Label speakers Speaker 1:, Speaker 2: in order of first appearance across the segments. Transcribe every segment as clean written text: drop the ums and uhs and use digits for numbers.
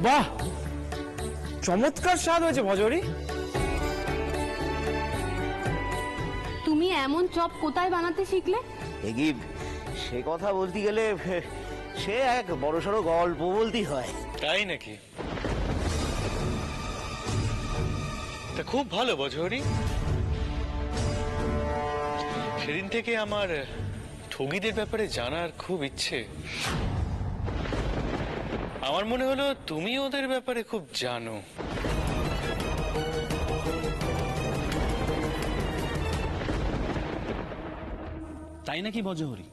Speaker 1: বাহ, চমৎকার স্বাদ হয়েছে ভজরি।
Speaker 2: তুমি এমন চপ কোথায় বানাতে শিখলে?
Speaker 3: এগিয়ে সে কথা বলতে গেলে সে এক বড়সড় গল্প বলতেই হয়।
Speaker 4: তাই নাকি? তা খুব ভালো ভজরি। সেদিন থেকে আমার ঠগীদের ব্যাপারে জানার খুব ইচ্ছে। আমার মনে হলো তুমি ওদের ব্যাপারে খুব জানো।
Speaker 5: তাই নাকি ভজহরি?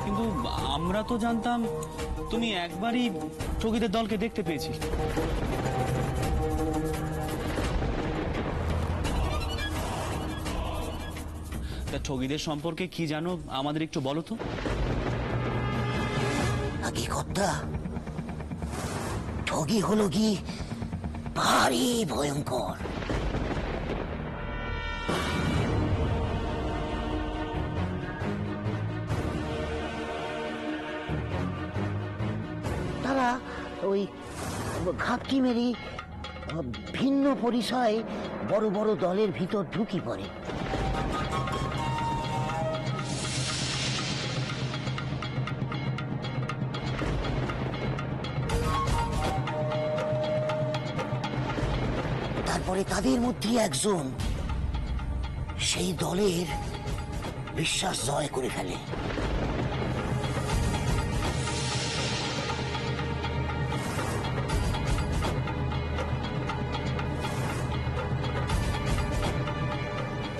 Speaker 5: কিন্তু আমরা তো জানতাম তুমি একবারই ঠগীদের দলকে দেখতে পেয়েছি। তা ঠগীদের সম্পর্কে কি জানো আমাদের একটু বলো তো।
Speaker 3: কি কথা? ঠগী হলো কি ভারী ভয়ঙ্কর। তারা ওই ঘাপটি মেরি ভিন্ন পরিচয়ে বড় বড় দলের ভিতর ঢুকি পড়ে। তারপরে তাদের মধ্যে একজন সেই দলের বিশ্বাস জয় করে ফেলে।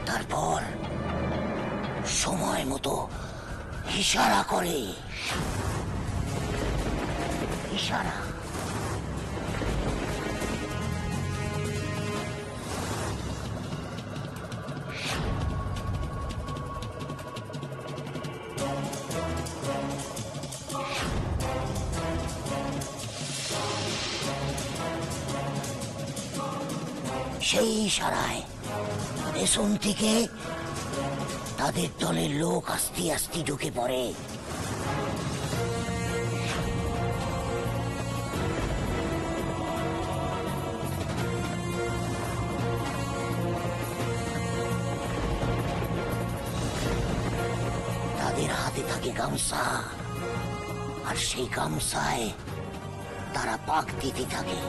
Speaker 3: তারপর সময় মতো ইশারা করে। ইশারা সেই ইশারায় পেছন থেকে তাদের দলের লোক আস্তে আস্তে ঢুকে পড়ে। তাদের হাতে থাকে গামছা, আর সেই গামছায় তারা পাক দিতে থাকে।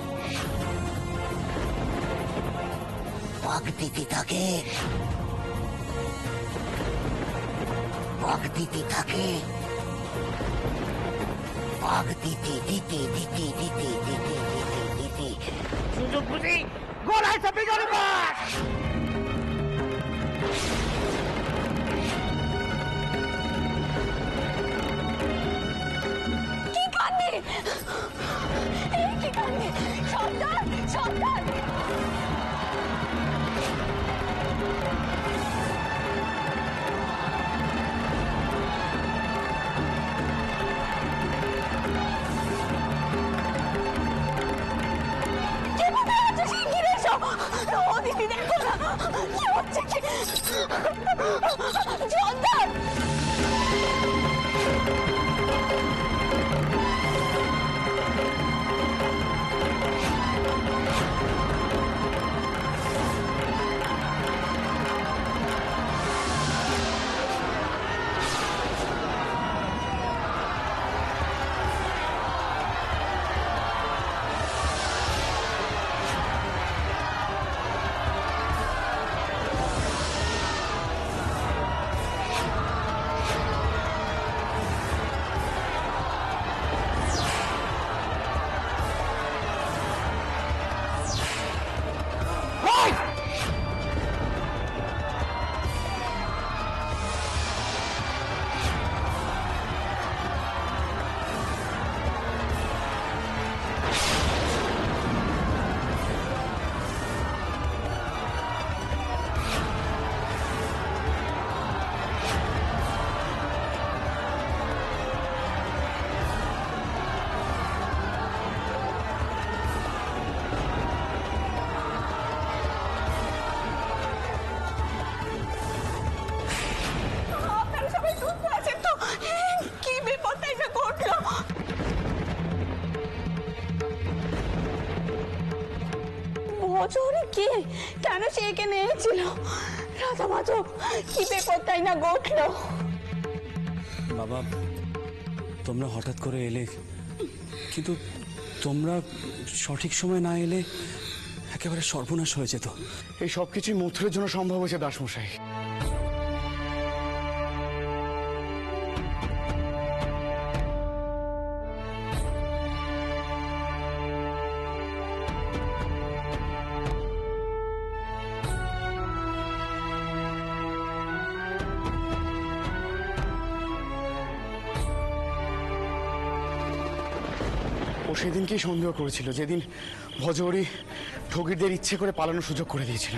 Speaker 3: পাক দিতে থাকে, পাক দিতে থাকে, পাক দিতে দিতে দিতে দিতে দিতে দিতে দিতে সুযোগ বুঝি গলায় চাপে গেল বাস।
Speaker 2: কি কান্দি, কি কান্দি, সন্তান সন্তান।
Speaker 6: দিয়ে কেন সে এখানে এনেছিল? রাধা মাধব কি বেপত্তাই না ঘটলো।
Speaker 5: বাবা, তোমরা হঠাৎ করে এলে, কিন্তু তোমরা সঠিক সময় না এলে একেবারে সর্বনাশ হয়ে যেত।
Speaker 1: এই সব কিছুই মথুরের জন্য সম্ভব হয়েছে দাসমশাই। ও সেদিনকেই সন্দেহ করেছিল, যেদিন ভজহরি ঠগিরদের ইচ্ছে করে পালানোর সুযোগ করে দিয়েছিল।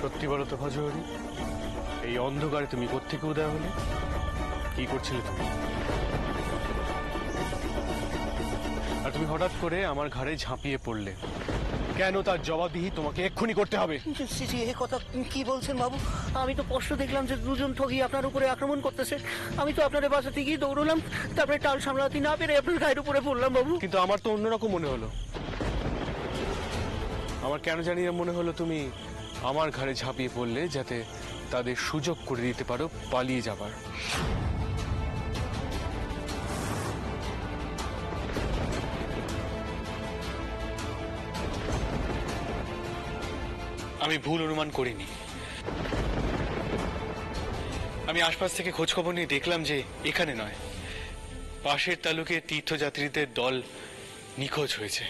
Speaker 4: সত্যি বলো তো ভজহরি, এই অন্ধকারে তুমি কোত্থেকে উদয় হলে? কি করছিলে তুমি? আর তুমি হঠাৎ করে আমার ঘাড়ে ঝাঁপিয়ে পড়লে কেন? তার জবাবদিহি তোমাকে এক্ষুনি করতে হবে।
Speaker 3: এ কথা কি বলছেন বাবু? আমি তো স্পষ্ট দেখলাম যে দুজন ঠগি আপনার উপরে আক্রমণ করতেছে। আমি তো আপনার বাসাতে গিয়ে দৌড়লাম, তারপরে টাল সামলাতে না পেরে আপনার গায়ের উপরে পড়লাম বাবু।
Speaker 4: কিন্তু আমার তো অন্যরকম মনে হলো। আমার কেন জানি না মনে হলো তুমি আমার ঘাড়ে ঝাঁপিয়ে পড়লে যাতে তাদের সুযোগ করে দিতে পারো পালিয়ে যাবার। আমি ভুল অনুমান করিনি। আমি আশপাশ থেকে খোঁজ খবর নিয়ে দেখলাম যে এখানে নয়, পাশের তালুকে তীর্থযাত্রীদের দল নিখোঁজ হয়েছে।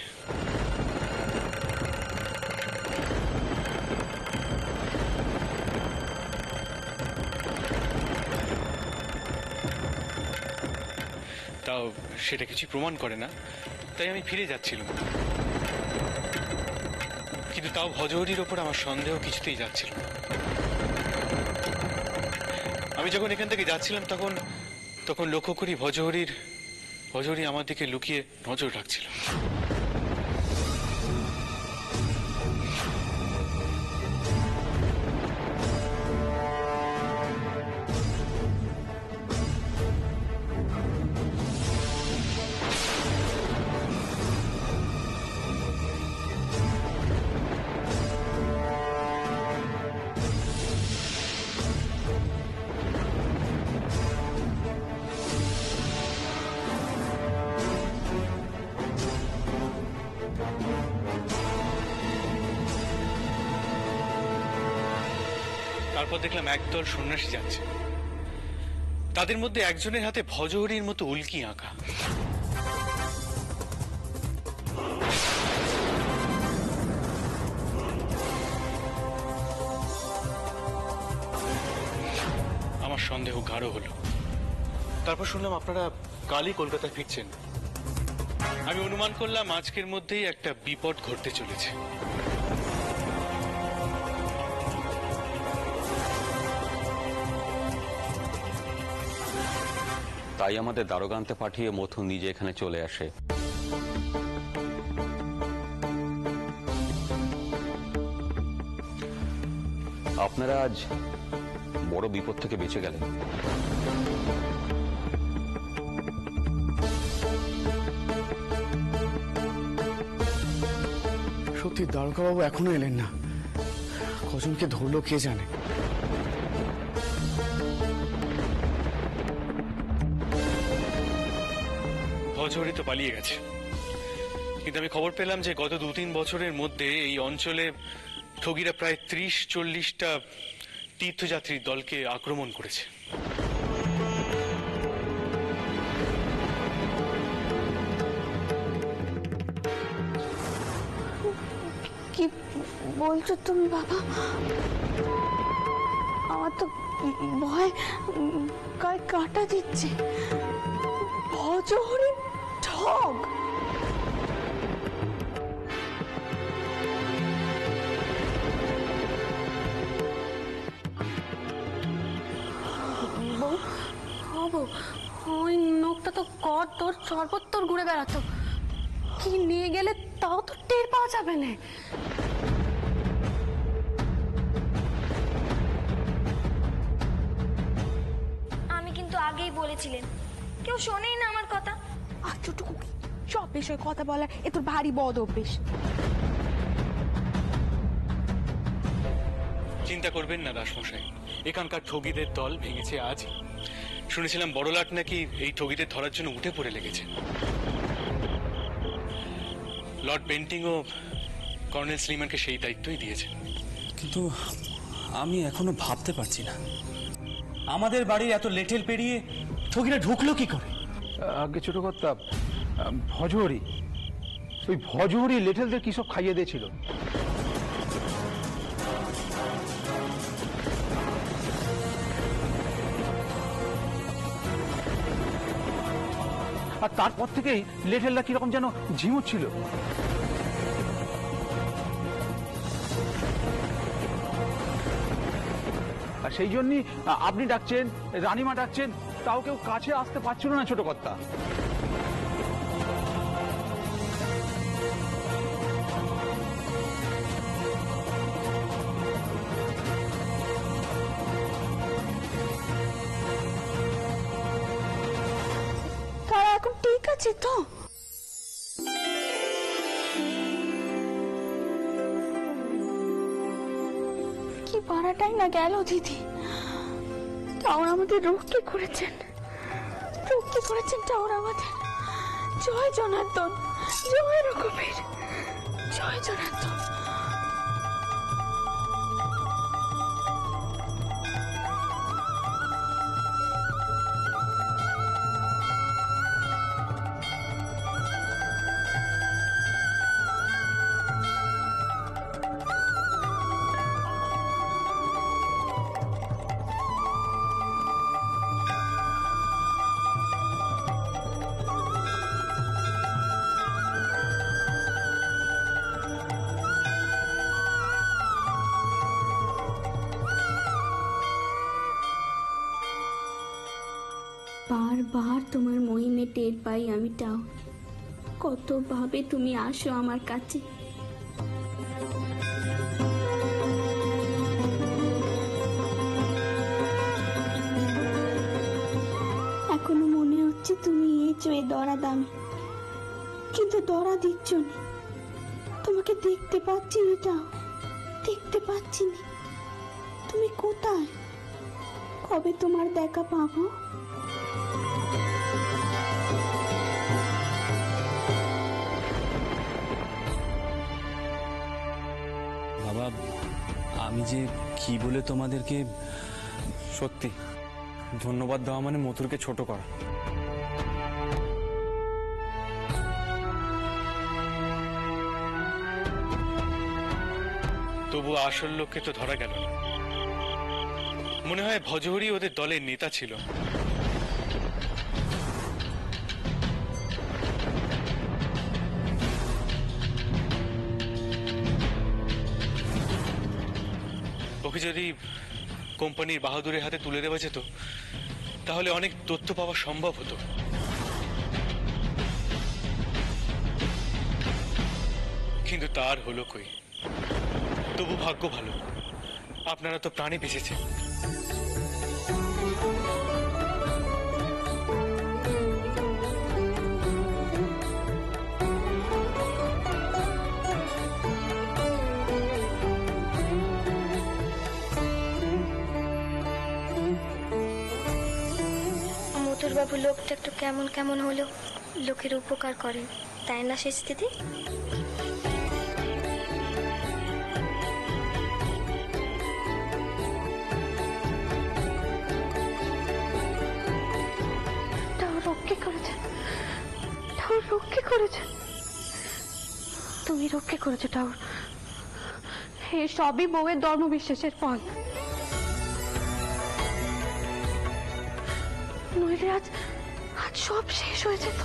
Speaker 4: তাও সেটা কিছু প্রমাণ করে না, তাই আমি ফিরে যাচ্ছিলাম। কিন্তু তাও ভজহরির ওপর আমার সন্দেহ কিছুতেই যাচ্ছিল না। আমি যখন এখান থেকে যাচ্ছিলাম তখন লক্ষ্য করি ভজহরি আমার দিকে লুকিয়ে নজর রাখছিল। তারপর দেখলাম একদল সন্ন্যাসী যাচ্ছে, তাদের মধ্যে একজনের হাতে ভজহরির মতো উল্কি আঁকা। আমার সন্দেহ গাঢ় হলো। তারপর শুনলাম আপনারা কালই কলকাতায় ফিরছেন। আমি অনুমান করলাম আজকের মধ্যেই একটা বিপদ ঘটতে চলেছে।
Speaker 7: তাই আমাদের দারোগানতে পাঠিয়ে মথু নিজে এখানে চলে আসে। আপনারা আজ বড় বিপদ থেকে বেঁচে গেলেন।
Speaker 1: সত্যি দ্বারকাবাবু এখনো এলেন না। কজনকে ধরলো কে জানে।
Speaker 4: ভজহরি তো পালিয়ে গেছে, কিন্তু আমি খবর পেলাম যে গত 2-3 বছরের মধ্যে এই অঞ্চলে ঠগিরা প্রায় 30-40টা তীর্থযাত্রীর দলকে আক্রমণ করেছে।
Speaker 6: কি বলছো তুমি বাবা? আমার তো ভয় গায়ে কাঁটা দিচ্ছে। ভজহরি
Speaker 2: পর তোর সর্বত্তর ঘুরে বেড়াতো, কি নিয়ে গেলে তাও তো টের পাওয়া যাবে না।
Speaker 8: আমি কিন্তু আগেই বলেছিলেন, কেউ শোনেই না আমার কথা।
Speaker 6: আর ছোটুকু সব বিষয়ে কথা বলার এ তোর ভারী বদ অভ্যেস।
Speaker 4: চিন্তা করবেন না দাসমশাই, এখানকার ঠগীদের দল ভেঙেছে আজ। শুনেছিলাম বড়লাট নাকি এই ঠগীদের ধরার জন্য উঠে পড়ে লেগেছে। লর্ড বেন্টিংও কর্নেল স্লিমানকে সেই দায়িত্বই দিয়েছেন।
Speaker 5: কিন্তু আমি এখনো ভাবতে পারছি না, আমাদের বাড়ির এত লেটেল পেরিয়ে ঠগিরা ঢুকলো কি করে?
Speaker 9: আগে ছোট কর্তা, ভজহরি, ওই ভজহরি লেটেলদের কি সব খাইয়ে দিয়েছিল। আর তারপর থেকেই লেটেলরা কিরকম যেন ঝিমুচ্ছিল। আর সেই জন্যই আপনি ডাকছেন, রানীমা ডাকছেন, তাও কেউ কাছে আসতে পারছিল না ছোট কর্তা।
Speaker 6: তারা এখন ঠিক আছে তো? কি পারাটাই না গেল দিদি, টাওর আমাদের রক্ষে করেছেন, রক্ষে করেছেন টাওর আমাদের। জয় জনার্দন, জয় রঘুবীর, জয় জনার্দন।
Speaker 10: বারবার তোমার মহিমে টের পাই আমি টাও, কতভাবে তুমি আসো আমার কাছে। এখনো মনে হচ্ছে তুমি এই দরা দামে, কিন্তু দরা দিচ্ছ না। তোমাকে দেখতে পাচ্ছি না টাও, দেখতে পাচ্ছি না। তুমি কোথায়? কবে তোমার দেখা পাবো?
Speaker 5: বাবা, আমি যে কি বলে তোমাদেরকে,
Speaker 11: সত্যি ধন্যবাদ দেওয়া মানে মথুরকে ছোট করা।
Speaker 4: তবু আসল লোককে তো ধরা গেল না। মনে হয় ভজহরি ওদের দলের নেতা ছিল। ওকে যদি কোম্পানির বাহাদুরের হাতে তুলে দেওয়া যেত তাহলে অনেক তথ্য পাওয়া সম্ভব হতো। কিন্তু তার হলো কই। তবু ভাগ্য ভালো, আপনারা তো প্রাণে বেঁচেছেন।
Speaker 8: মথুরবাবু লোকটা একটু কেমন কেমন হলেও লোকের উপকার করেন, তাই না শেষ দিদি?
Speaker 2: রক্ষে করেছে, ঠাকুর রক্ষে করেছে, তুমি রক্ষে করেছো ঠাকুর। এ সবই বউয়ের ধর্মবিশ্বাসের ফল। নইলে আজ আজ সব শেষ হয়ে যেত।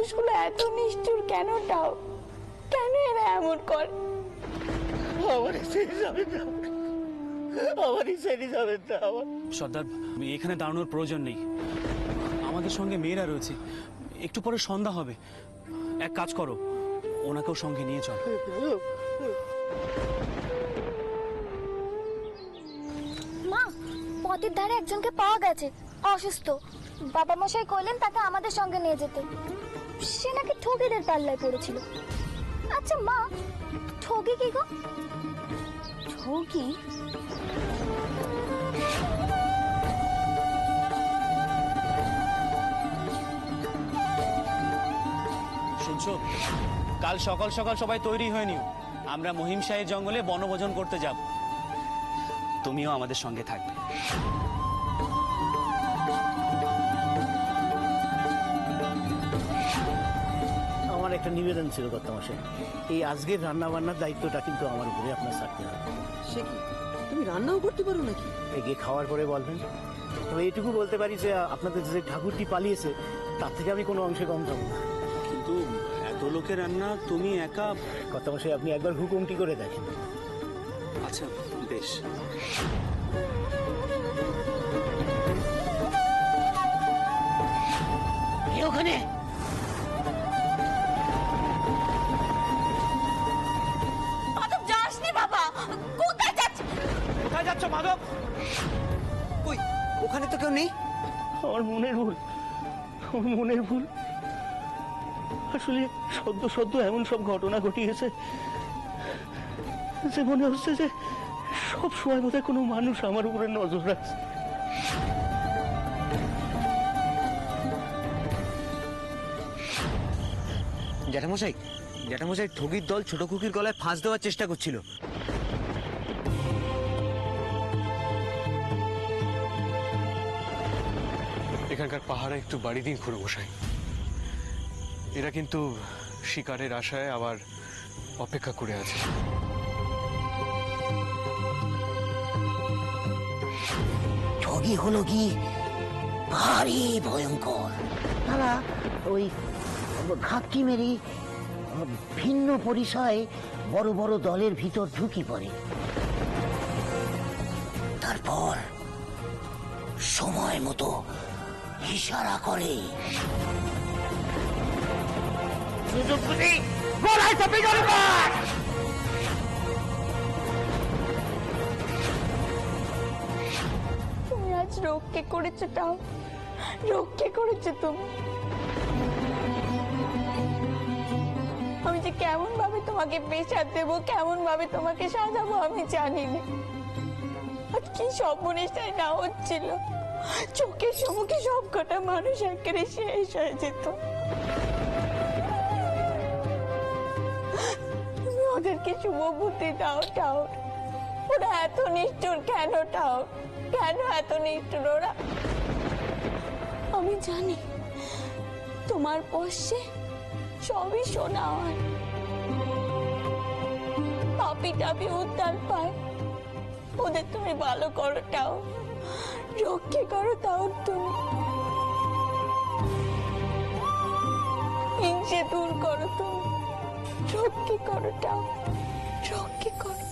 Speaker 6: মানুষগুলো এত নিষ্ঠুর কেন টাও? কেন এরা এমন করে?
Speaker 3: আমার ছেড়ে যাবেন না, আমারই ছেড়ে যাবেন না আমার।
Speaker 5: সর্দার, এখানে দাঁড়ানোর প্রয়োজন নেই, আমাদের সঙ্গে মেয়েরা রয়েছে, একটু পরে সন্ধ্যা হবে। এক কাজ করো, ওনাকেও সঙ্গে নিয়ে চল।
Speaker 8: মা, পথের ধারে একজনকে পাওয়া গেছে, অসুস্থ। বাবা মশাই কইলেন তাকে আমাদের সঙ্গে নিয়ে যেতে। সে নাকি ঠগীদের পাল্লায় পড়েছিল। আচ্ছা মা, ঠগী কি গো?
Speaker 6: ঠগী?
Speaker 5: শুনছো, কাল সকাল সকাল সবাই তৈরি হয়ে নিও, আমরা মহিমশাহী জঙ্গলে বনভোজন করতে যাব। তুমিও আমাদের সঙ্গে থাকবে।
Speaker 3: আমার একটা নিবেদন ছিল কর্তামশাই, এই আজকের রান্না বান্নার দায়িত্বটা কিন্তু আমার উপরে আপনার থাকতে হবে।
Speaker 12: সে কি, তুমি রান্নাও করতে পারো নাকি?
Speaker 3: এগিয়ে খাওয়ার পরে বলবেন। তবে এটুকু বলতে পারি যে আপনাদের যে ঠাকুরটি পালিয়েছে তার থেকে আমি কোনো অংশে কম যাবো না।
Speaker 5: কিন্তু এত লোকের রান্না তুমি একা?
Speaker 3: কর্তামশাই, আপনি একবার হুকুমটি করে দেখেন।
Speaker 5: আচ্ছা বেশ।
Speaker 3: ওখানে
Speaker 6: মাধব, যাসনি বাবা, কোথায় যাচ্ছিস?
Speaker 5: কোথায় যাচ্ছ মাধব?
Speaker 12: কই, ওখানে তো কেউ নেই।
Speaker 3: আমার মনের ভুল, আমার মনের ভুল। আসলে সদ্য সদ্য এমন সব ঘটনা ঘটিয়েছে যে মনে হচ্ছে যে সব সময় বোধহয় কোনো মানুষ আমার উপরে নজর রাখছে।
Speaker 12: জ্যাঠামশাই, জ্যাঠামশাই, ঠগীর দল ছোট খুকির গলায় ফাঁস দেওয়ার চেষ্টা করছিল।
Speaker 4: এখানকার পাহাড়ে একটু বাড়ি দিন খুঁড়ে বসাই। এরা কিন্তু শিকারের আশায় আবার অপেক্ষা করে আছে।
Speaker 3: ঠগী হলো কি ভারী ভয়ঙ্কর। তারা ওই ঘাপটি মেরে ভিন্ন পরিচয়ে বড় বড় দলের ভিতর ঢুকি পড়ে। তারপর সময় মতো ইশারা করে।
Speaker 6: তুমি আজ রক্ষে করেছো টাও, রক্ষে করেছো তুমি। আমি যে কেমন ভাবে তোমাকে পেশার দেবো, কেমন ভাবে তোমাকে সাজাবো আমি জানি না। আজ কি সর্বনেশটাই না হচ্ছিল, চোখের সম্মুখে সব কটা মানুষ একেবারে শেষ হয়ে যেত। তুমি ওদেরকে শুভ বুদ্ধি দাও টাও। ওরা এত নিষ্ঠুর কেন টাও? কেন এত নিষ্ঠুর ওরা? আমি জানি তোমার পশ্চে সবই শোনা হয়। পাপি টাপি উদ্ধার পায়, ওদের তুমি ভালো করো টাও, রক্ষে করো তাও তুমি। হিংসে দূর করো তুমি, রক্ষে করো টাও, রক্ষে করো।